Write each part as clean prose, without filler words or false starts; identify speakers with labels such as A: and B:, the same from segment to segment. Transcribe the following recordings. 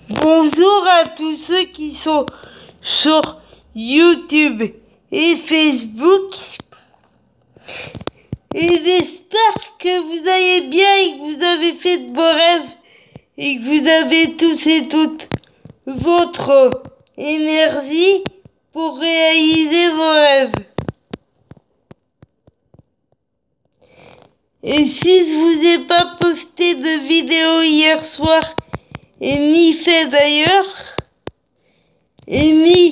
A: Bonjour à tous ceux qui sont sur YouTube et Facebook. Et j'espère que vous allez bien et que vous avez fait de beaux rêves et que vous avez tous et toutes votre énergie pour réaliser vos rêves. Et si je vous ai pas posté de vidéo hier soir, et ni fait d'ailleurs, et ni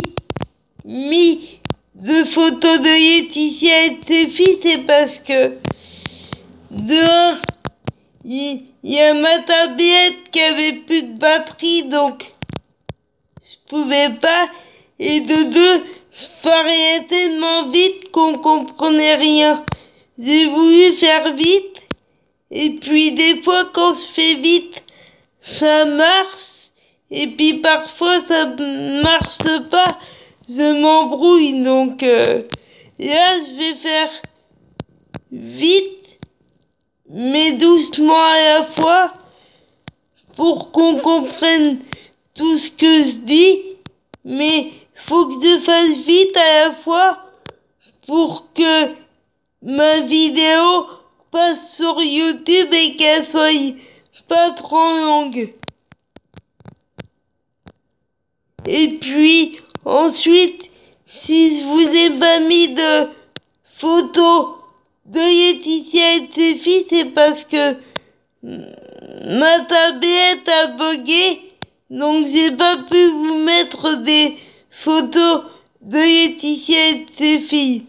A: mis de photos de Laetitia et de ses filles, c'est parce que de un, il y a ma tablette qui avait plus de batterie, donc je pouvais pas, et de deux, je parlais tellement vite qu'on comprenait rien. J'ai voulu faire vite, et puis des fois quand je fais vite, ça marche, et puis parfois ça marche pas, je m'embrouille, donc là je vais faire vite, mais doucement à la fois, pour qu'on comprenne tout ce que je dis, mais faut que je fasse vite à la fois, pour que ma vidéo passe sur YouTube et qu'elle soit pas trop longue. Et puis ensuite, si je vous ai pas mis de photos de Laetitia et de ses filles, c'est parce que ma tablette a bugué, donc j'ai pas pu vous mettre des photos de Laetitia et de ses filles.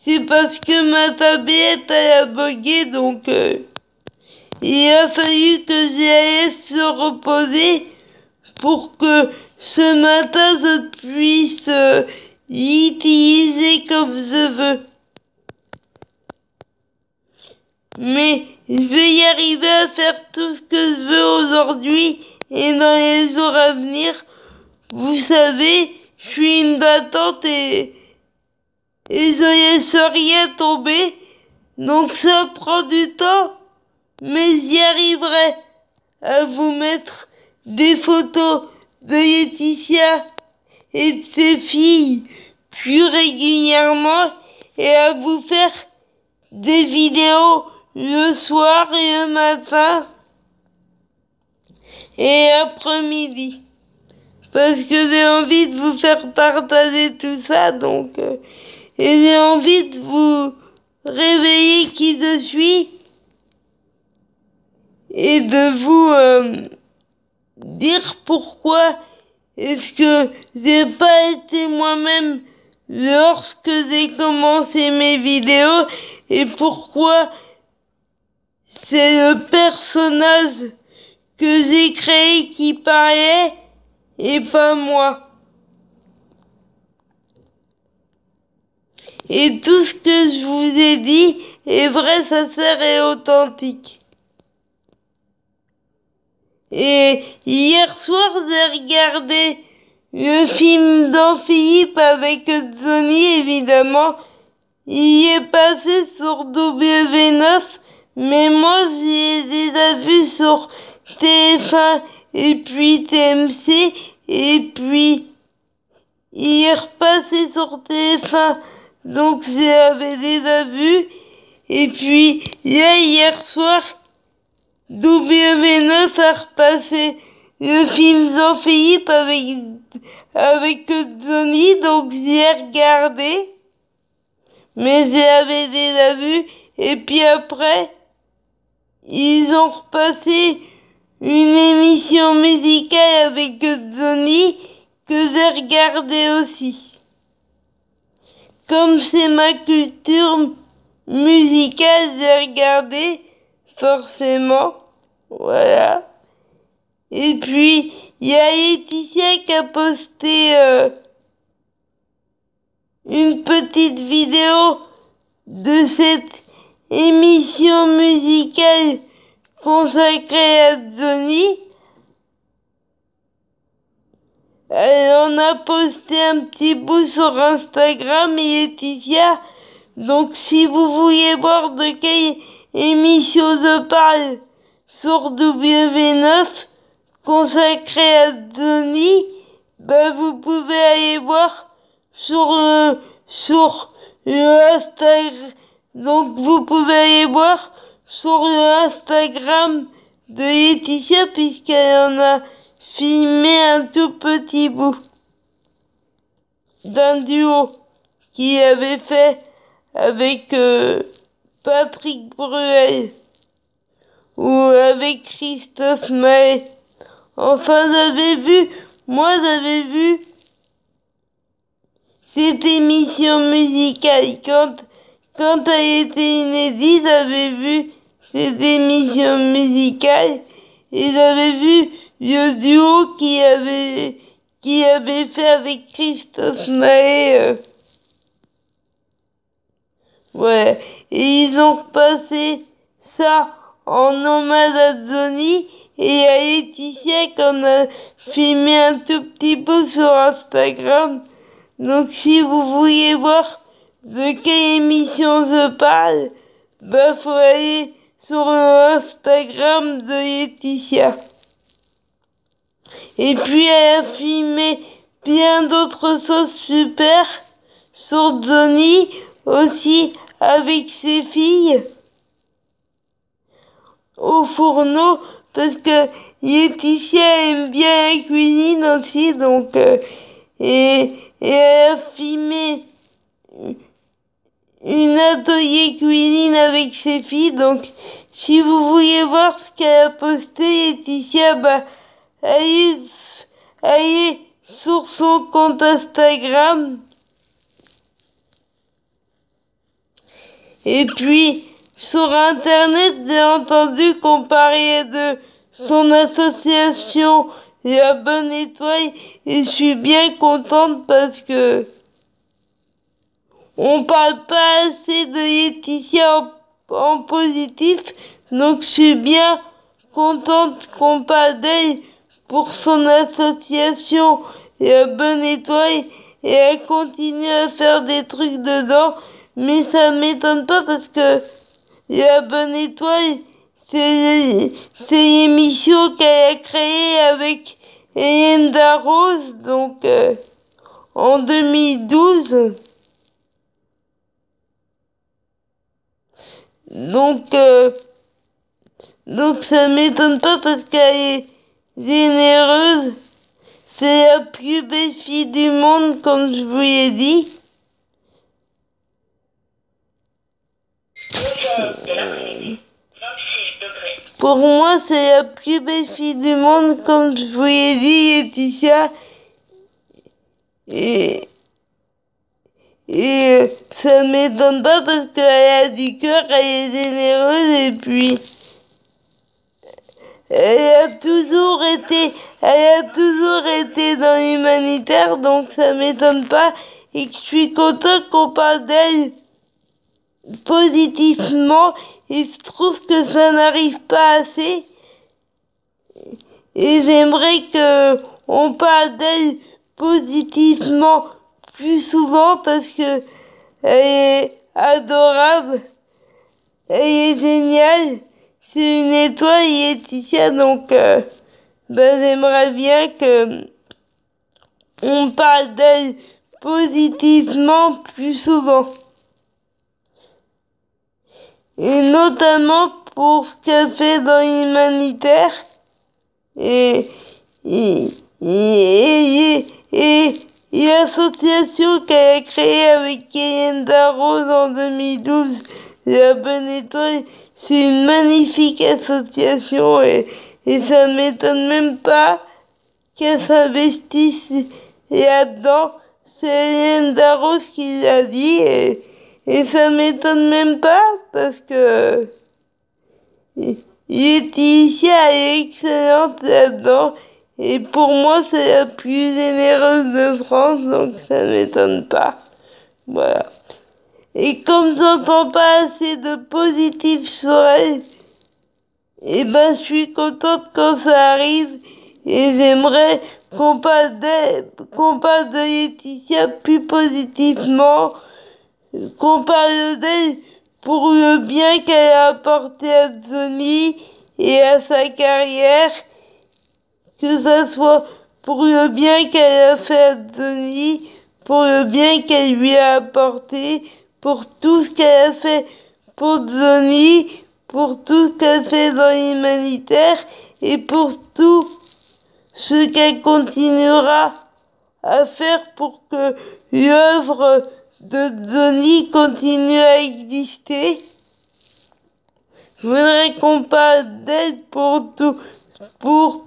A: C'est parce que ma tablette a bugué, donc il a fallu que je la laisse se reposer pour que ce matin je puisse l'utiliser comme je veux. Mais je vais y arriver à faire tout ce que je veux aujourd'hui et dans les jours à venir. Vous savez, je suis une battante et je laisse rien tomber. Donc ça prend du temps, mais j'y arriverai à vous mettre des photos de Laetitia et de ses filles plus régulièrement et à vous faire des vidéos le soir et le matin et après-midi. Parce que j'ai envie de vous faire partager tout ça, donc et j'ai envie de vous réveiller qui je suis et de vous dire pourquoi est-ce que j'ai pas été moi-même lorsque j'ai commencé mes vidéos et pourquoi c'est le personnage que j'ai créé qui parlait et pas moi. Et tout ce que je vous ai dit est vrai, sincère et authentique. Et hier soir, j'ai regardé le film d'Jean-Philippe avec Johnny, évidemment. Il est passé sur W9, mais moi, j'ai déjà vu sur TF1 et puis TMC, et puis il est repassé sur TF1, donc je l'avais déjà vu. Et puis là, hier soir, W9 a repassé le film Jean-Philippe avec Johnny, donc j'ai regardé, mais je l'avais déjà vu. Et puis après, ils ont repassé une émission musicale avec Johnny que j'ai regardé aussi. Comme c'est ma culture musicale, j'ai regardé forcément, voilà. Et puis il y a Laetitia qui a posté une petite vidéo de cette émission musicale consacrée à Johnny. Elle en a posté un petit bout sur Instagram, Laetitia. Donc si vous voulez voir de quelle émission je parle sur W9, consacré à Johnny, bah vous pouvez aller voir sur le Instagram. Donc vous pouvez aller voir sur le Instagram de Laetitia puisqu'elle en a filmé un tout petit bout d'un duo qu'il avait fait avec Patrick Bruel ou avec Christophe Maé. Enfin, j'avais vu cette émission musicale quand elle était inédite, j'avais vu cette émission musicale et j'avais vu le duo qui avait fait avec Christophe Maé. Ouais, et ils ont passé ça en hommage à Johnny et à Laetitia qu'on a filmé un tout petit peu sur Instagram. Donc si vous voulez voir de quelle émission je parle, bah faut aller sur l'Instagram de Laetitia. Et puis elle a filmé plein d'autres choses super sur Johnny aussi avec ses filles au fourneau parce que Laetitia aime bien la cuisine aussi donc et elle a filmé une atelier cuisine avec ses filles donc si vous voulez voir ce qu'elle a posté Laetitia bah allez sur son compte Instagram. Et puis, sur Internet, j'ai entendu qu'on parlait de son association La Bonne Étoile et je suis bien contente parce que on parle pas assez de Laetitia en positif, donc je suis bien contente qu'on parle d'elle pour son association La Bonne Étoile et elle continue à faire des trucs dedans. Mais ça m'étonne pas parce que La Bonne Étoile, c'est l'émission qu'elle a créée avec Hélène Darroze, donc en 2012. Donc ça m'étonne pas parce qu'elle est généreuse. C'est la plus belle fille du monde, comme je vous l'ai dit. Pour moi, c'est la plus belle fille du monde, comme je vous l'ai dit, Laetitia. Et ça m'étonne pas parce qu'elle a du cœur, elle est généreuse et puis elle a toujours été dans l'humanitaire, donc ça m'étonne pas et que je suis contente qu'on parle d'elle positivement. Il se trouve que ça n'arrive pas assez et j'aimerais que on parle d'elle positivement plus souvent parce que elle est adorable, elle est géniale, c'est une étoile Laetitia donc j'aimerais bien que on parle d'elle positivement plus souvent. Et notamment pour ce qu'elle fait dans l'humanitaire et l'association qu'elle a créée avec Hélène Darroze en 2012, La Bonne Étoile, c'est une magnifique association et ça m'étonne même pas qu'elle s'investisse là-dedans. C'est Hélène Darroze qui l'a dit et ça m'étonne même pas parce que Laetitia est excellente là-dedans et pour moi c'est la plus généreuse de France donc ça m'étonne pas. Voilà. Et comme j'entends pas assez de positif sur elle, et ben je suis contente quand ça arrive et j'aimerais qu'on parle de Laetitia plus positivement, qu'on parle d'elle pour le bien qu'elle a apporté à Johnny et à sa carrière, que ça soit pour le bien qu'elle a fait à Denis, pour le bien qu'elle lui a apporté, pour tout ce qu'elle a fait pour Denis, pour tout ce qu'elle fait dans l'humanitaire et pour tout ce qu'elle continuera à faire pour que l'œuvre de Denis continue à exister. Je voudrais qu'on parle d'elle pour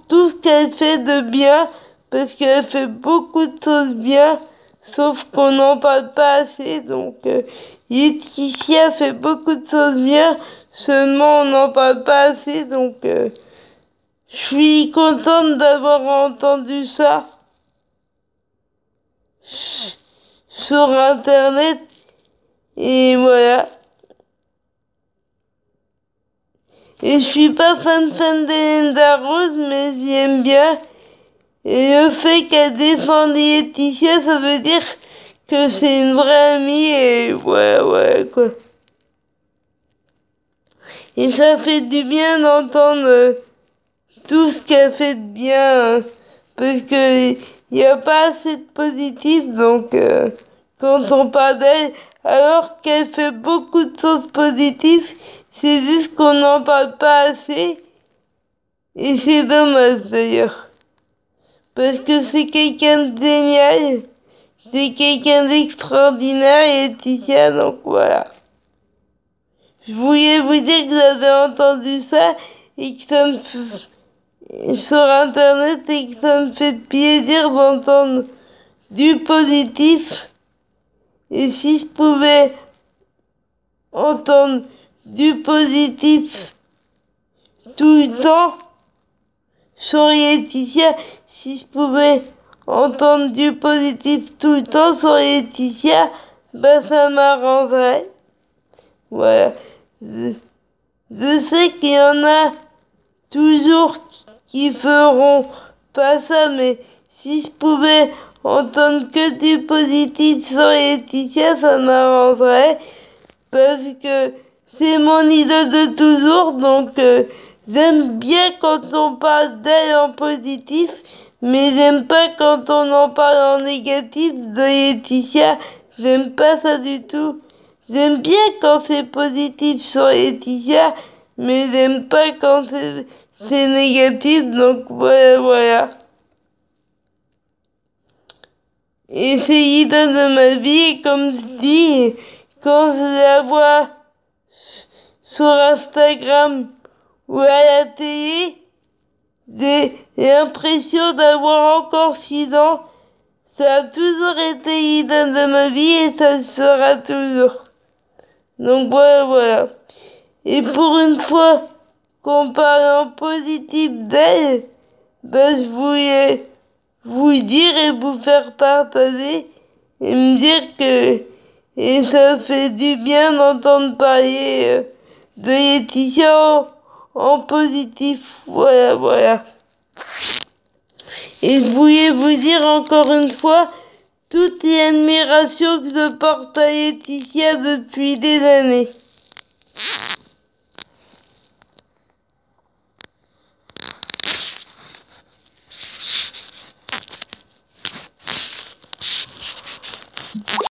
A: tout ce qu'elle fait de bien, parce qu'elle fait beaucoup de choses bien, sauf qu'on n'en parle pas assez. Donc Laetitia fait beaucoup de choses bien, seulement on n'en parle pas assez. Donc je suis contente d'avoir entendu ça sur internet, et voilà. Et je suis pas fan d'Hélène Darroze, mais j'aime bien. Et le fait qu'elle défende Laetitia, ça veut dire que c'est une vraie amie, et ouais, quoi. Et ça fait du bien d'entendre tout ce qu'elle fait de bien, parce que y a pas assez de positif, donc quand on parle d'elle, alors qu'elle fait beaucoup de choses positives, c'est juste qu'on n'en parle pas assez, et c'est dommage d'ailleurs. Parce que c'est quelqu'un de génial, c'est quelqu'un d'extraordinaire, Laetitia, donc voilà. Je voulais vous dire que j'avais entendu ça et que ça me sur internet et que ça me fait plaisir d'entendre du positif. Et si je pouvais entendre du positif tout le temps sur Laetitia, si je pouvais entendre du positif tout le temps sur Laetitia, ben ça m'arrangerait. Voilà. Je sais qu'il y en a toujours qui feront pas ça, mais si je pouvais entendre que du positif sur Laetitia, ça m'arrangerait, parce que c'est mon idole de toujours, donc j'aime bien quand on parle d'elle en positif, mais j'aime pas quand on en parle en négatif de Laetitia, j'aime pas ça du tout. J'aime bien quand c'est positif sur Laetitia, mais j'aime pas quand c'est négatif, donc voilà. Et c'est l'idole de ma vie, et comme je dis, quand je la vois sur Instagram ou à la télé, j'ai l'impression d'avoir encore 6 ans. Ça a toujours été l'idole de ma vie et ça le sera toujours. Donc voilà. Et pour une fois qu'on parle en positif d'elle, ben je voulais vous dire et vous faire partager et me dire que et ça fait du bien d'entendre parler de Laetitia en positif. Voilà. Et je voulais vous dire encore une fois toute l'admiration que je porte à Laetitia depuis des années.